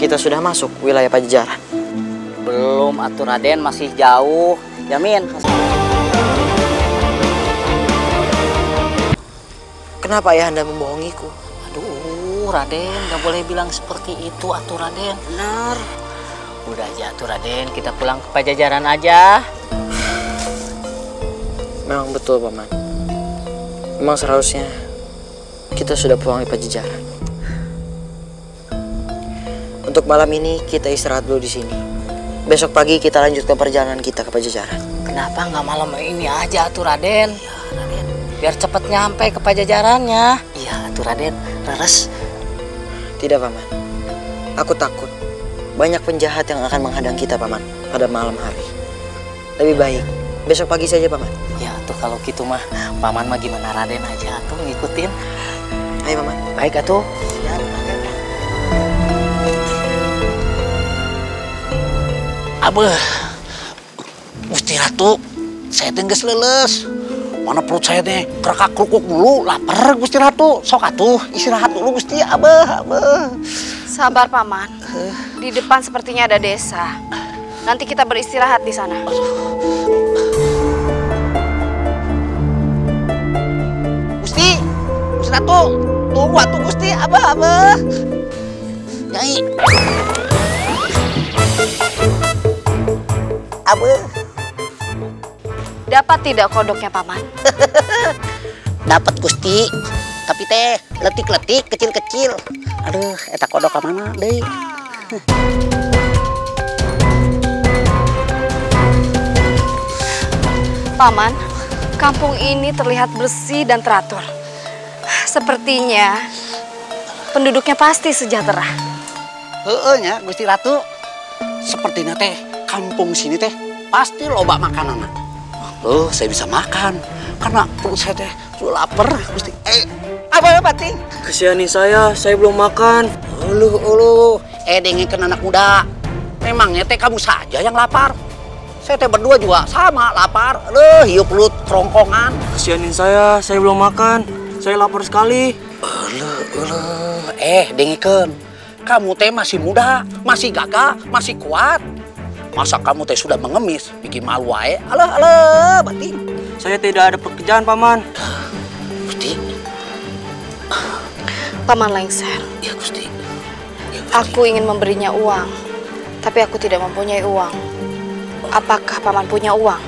kita sudah masuk wilayah Pajajaran. Belum atuh Raden, masih jauh. Yamin. Kenapa ayahanda membohongiku? Aduh Raden, gak boleh bilang seperti itu atuh Raden. Benar. Udah aja atuh Raden, kita pulang ke Pajajaran aja. Memang betul Paman. Memang seharusnya kita sudah pulang di Pajajaran. Untuk malam ini kita istirahat dulu di sini. Besok pagi kita lanjutkan perjalanan kita ke Pajajaran. Kenapa nggak malam ini aja atuh Raden? Ya, Raden. Biar cepet nyampe ke Pajajarannya. Iya atuh Raden, leres. Tidak Paman. Aku takut banyak penjahat yang akan menghadang kita Paman pada malam hari. Lebih baik besok pagi saja Paman. Ya tuh kalau gitu mah Paman mah gimana Raden aja tuh ngikutin. Ayo Paman. Baik atuh. Siap, Raden. Abah, Gusti Ratu, saya teh geus leuleus. Mana perut saya teh kerakak krukuk dulu, lapar Gusti Ratu. Sok atuh istirahat dulu Gusti Abah. Sabar Paman. Di depan sepertinya ada desa. Nanti kita beristirahat di sana. Gusti Ratu, tunggu atuh Gusti Abah. Nyai. Abah. Dapat tidak kodoknya Paman? Dapat Gusti, tapi teh letik-letik kecil-kecil. Aduh, eta kodok ka mana deui? Paman, kampung ini terlihat bersih dan teratur. Sepertinya penduduknya pasti sejahtera. Heeh nya Gusti Ratu. Sepertinya teh kampung sini teh pasti loba makanan. Saya bisa makan karena perut saya teh sudah lapar Gusti. Apa bating? Kesihani saya belum makan. Uluh. Dengekeun anak muda. Memangnya teh kamu saja yang lapar? Saya teh berdua juga sama lapar. Hiup perut kerongkongan. Kesianin saya belum makan. Saya lapar sekali. Uluh. Dengekeun. Kamu teh masih muda, masih gagah, masih kuat. Masa kamu teh sudah mengemis, bikin malu wae? Alah, batin. Saya tidak ada pekerjaan, Paman. Gusti. Paman Lengser. Ya, Gusti. Aku ingin memberinya uang, tapi aku tidak mempunyai uang. Apakah Paman punya uang?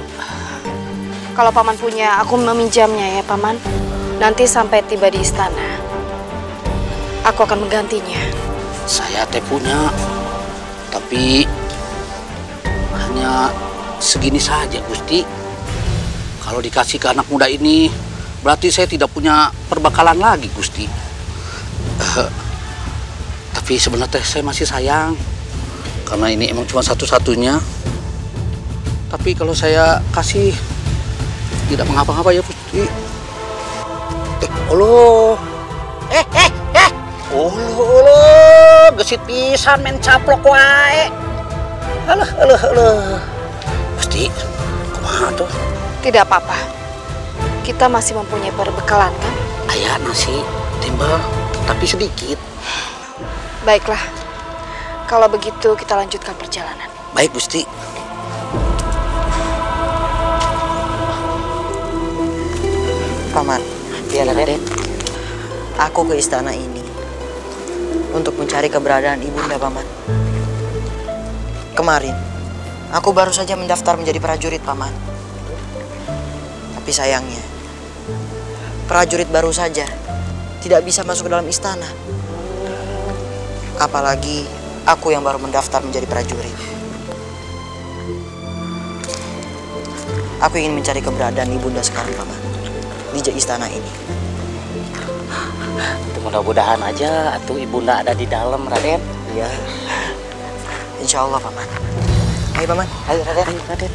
Kalau Paman punya, aku meminjamnya ya, Paman. Nanti sampai tiba di istana, aku akan menggantinya. Saya teh punya, tapi hanya segini saja, Gusti. Kalau dikasih ke anak muda ini, berarti saya tidak punya perbekalan lagi, Gusti. Tapi sebenarnya saya masih sayang, karena ini emang cuma satu-satunya. Tapi kalau saya kasih, tidak mengapa-ngapa ya, Gusti. Allah. Allah, gesit pisan men caplok wae. Alah. Gusti, kumaha tuh? Tidak apa-apa. Kita masih mempunyai perbekalan kan? Aya nasi, timbal, tapi sedikit. Baiklah. Kalau begitu kita lanjutkan perjalanan. Baik, Gusti. Paman, biar Raden. Aku ke istana ini untuk mencari keberadaan ibunda Paman. Kemarin, aku baru saja mendaftar menjadi prajurit Paman. Tapi sayangnya, prajurit baru saja tidak bisa masuk ke dalam istana. Apalagi aku yang baru mendaftar menjadi prajurit. Aku ingin mencari keberadaan ibunda sekarang Paman di istana ini. Mudah-mudahan aja atuh ibunda ada di dalam Raden. Iya. Insya Allah Paman. Ayo Paman. Ayo Raden.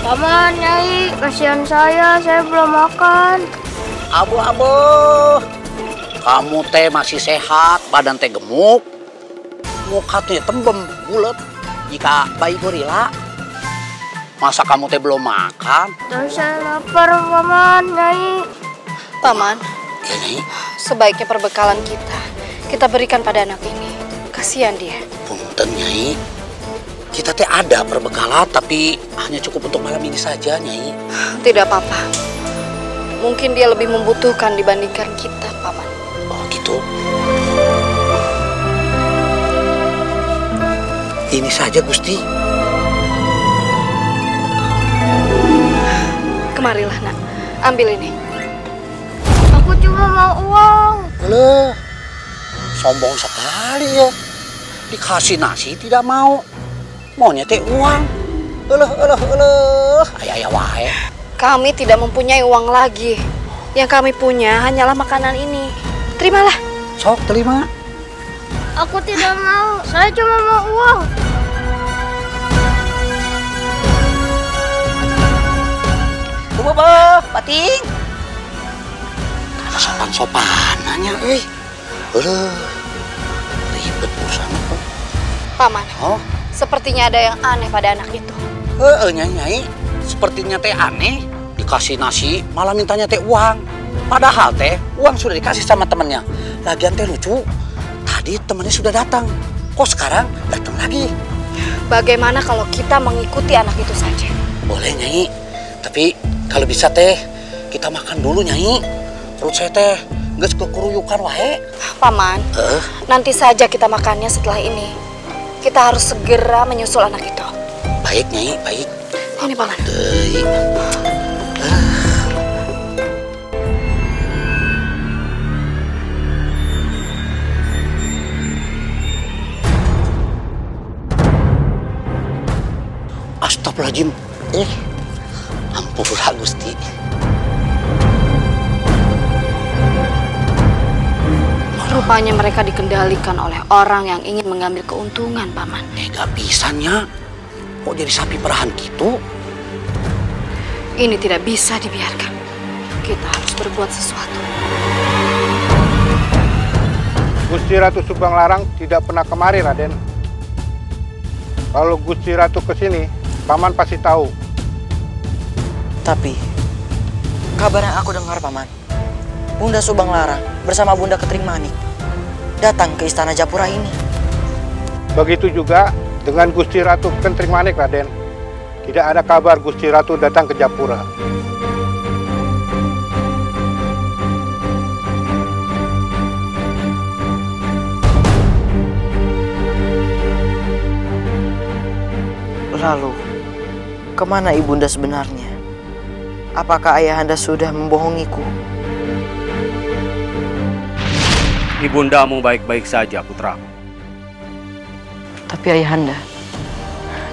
Paman, Nyai, kasihan saya belum makan. Abu, kamu teh masih sehat, badan teh gemuk, muka teh tembem, bulet, jika bayi gorila. Masa kamu teh belum makan? Dan saya lapar, Paman, Nyai. Paman, Ya, Nyai. Sebaiknya perbekalan kita berikan pada anak ini. Kasihan dia. Punten, Nyai. Kita teh ada perbekalan, tapi hanya cukup untuk malam ini saja, Nyai. Tidak apa-apa. Mungkin dia lebih membutuhkan dibandingkan kita, Paman. Oh, gitu. Ini saja, Gusti. Kemarilah, Nak. Ambil ini. Aku cuma mau uang. Alah, sombong sekali ya. Dikasih nasi tidak mau. Maunya teh uang. Alah. Ayah wae. Kami tidak mempunyai uang lagi. Yang kami punya hanyalah makanan ini. Terimalah. Sok, terima. Aku tidak mau. Saya cuma mau uang. Bapa, Pating. Ada sopan-sopanannya, euy. Alah, ribet urusan apa. Paman, Oh, sepertinya ada yang aneh pada anak itu. Nyai. Sepertinya teh aneh. Dikasih nasi, malah mintanya teh uang. Padahal teh, uang sudah dikasih sama temennya. Lagian teh lucu. Tadi temennya sudah datang. Kok sekarang datang lagi? Bagaimana kalau kita mengikuti anak itu saja? Boleh, Nyai. Tapi kalau bisa teh, kita makan dulu, Nyai. Perut saya teh geus kekuruyukan wae. Paman, nanti saja kita makannya setelah ini. Kita harus segera menyusul anak itu. Baik, Nyai, baik. Ini, Paman. Deui. Astagfirullahaladzim. Ampura Gusti. Rupanya mereka dikendalikan oleh orang yang ingin mengambil keuntungan, Paman. Gak bisanya. Kok jadi sapi perahan gitu? Ini tidak bisa dibiarkan. Kita harus berbuat sesuatu. Gusti Ratu Subanglarang tidak pernah kemari, Raden. Kalau Gusti Ratu kesini, Paman pasti tahu. Tapi, kabar yang aku dengar, Paman, Bunda Subanglarang bersama Bunda Ketering Manik datang ke Istana Japura ini. Begitu juga dengan Gusti Ratu Ketering Manik, Raden. Tidak ada kabar Gusti Ratu datang ke Japura. Lalu, kemana ibunda sebenarnya? Apakah ayahanda sudah membohongiku? Ibundamu baik-baik saja, putraku. Tapi ayahanda,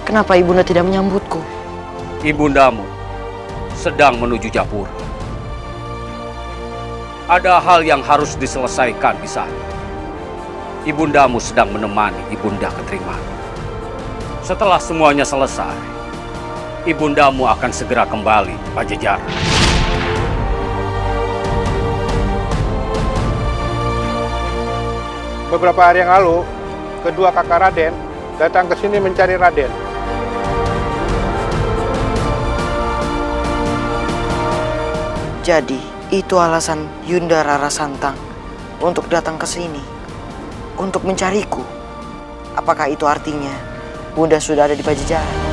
kenapa ibunda tidak menyambutku? Ibundamu sedang menuju Japura. Ada hal yang harus diselesaikan di sana. Ibundamu sedang menemani Ibunda Ketering Manik. Setelah semuanya selesai, ibundamu akan segera kembali ke Pajajaran. Beberapa hari yang lalu, kedua kakak Raden datang ke sini mencari Raden. Jadi, itu alasan Yunda Rara Santang untuk datang ke sini, untuk mencariku. Apakah itu artinya Bunda sudah ada di Pajajaran?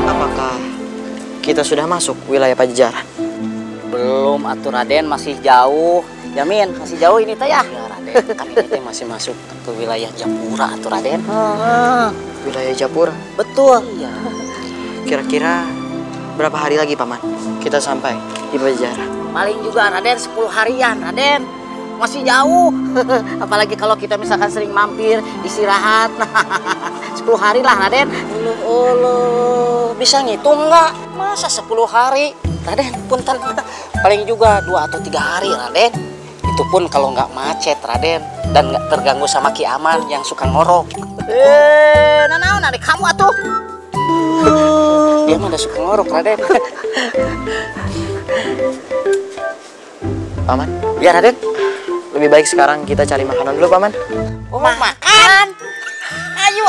Apakah kita sudah masuk wilayah Pajajaran? Belum, atuh Raden, masih jauh. Yamin, masih jauh ini teh ya. Ya Raden, kan ini teh masih masuk ke wilayah Japura atuh Raden. Wilayah Japura? Betul. Iya. Kira-kira berapa hari lagi, Paman, kita sampai di Pajajaran? Paling juga Raden 10 harian, Raden. Masih jauh. Apalagi kalau kita misalkan sering mampir, istirahat. 10 hari lah, Raden. Allah, bisa ngitung nggak? Masa 10 hari? Raden, punten. Paling juga 2 atau 3 hari, Raden. Itu pun kalau nggak macet, Raden. Dan nggak terganggu sama Ki Aman yang suka ngorok. Nanaon adik kamu atuh? Dia mah udah suka ngorok, Raden. Paman, Ya, Raden. lebih baik sekarang kita cari makanan dulu, Paman. Oh, makan. Ayo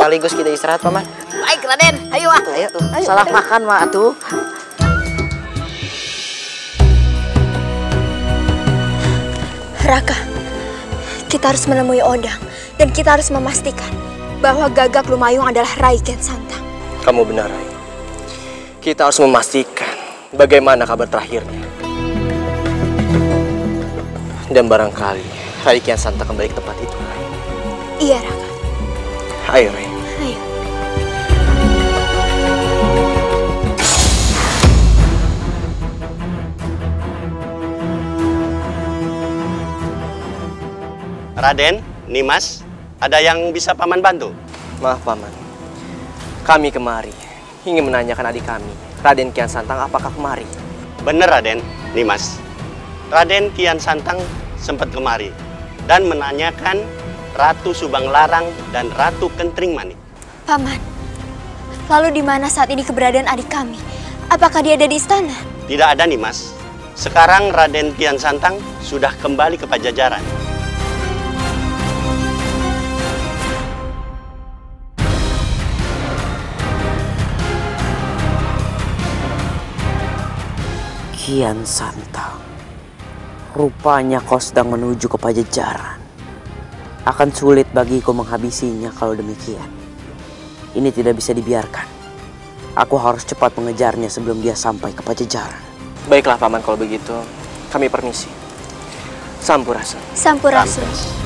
sekaligus kita istirahat, Paman. Baik, Raden. Ayo, ah. Ayo, tuh. Ayo, Salah Raden. makan, mah, atuh. Raka, kita harus menemui Odang dan kita harus memastikan bahwa Gagak Lumayung adalah Rai Kian Santang. Kamu benar, Rai. Kita harus memastikan bagaimana kabar terakhirnya. Dan barangkali Rai Kian Santang kembali ke tempat itu, Rai. Iya, Raka. Ayo, Rai. Ayo. Raden, Nimas, ada yang bisa Paman bantu? Maaf, Paman. Kami kemari ingin menanyakan adik kami, Raden Kian Santang, apakah kemari? Benar, Raden, Nimas. Raden Kian Santang sempat kemari dan menanyakan Ratu Subang Larang dan Ratu Kentring Manik. Paman, lalu di mana saat ini keberadaan adik kami? Apakah dia ada di istana? Tidak ada, Nimas. Sekarang Raden Kian Santang sudah kembali ke Pajajaran. Kian Santang, rupanya kau sedang menuju ke Pajajaran. Akan sulit bagiku menghabisinya kalau demikian. Ini tidak bisa dibiarkan. Aku harus cepat mengejarnya sebelum dia sampai ke Pajajaran. Baiklah, Paman, kalau begitu. Kami permisi. Sampurasun. Sampurasun.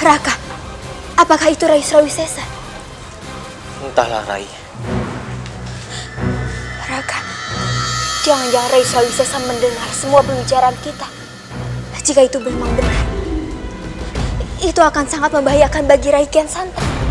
Raka, apakah itu Rai Surawisesa? Entahlah, Rai. Raka, jangan-jangan Rai Surawisesa mendengar semua pembicaraan kita. Jika itu memang benar, itu akan sangat membahayakan bagi Rai Kian Santang.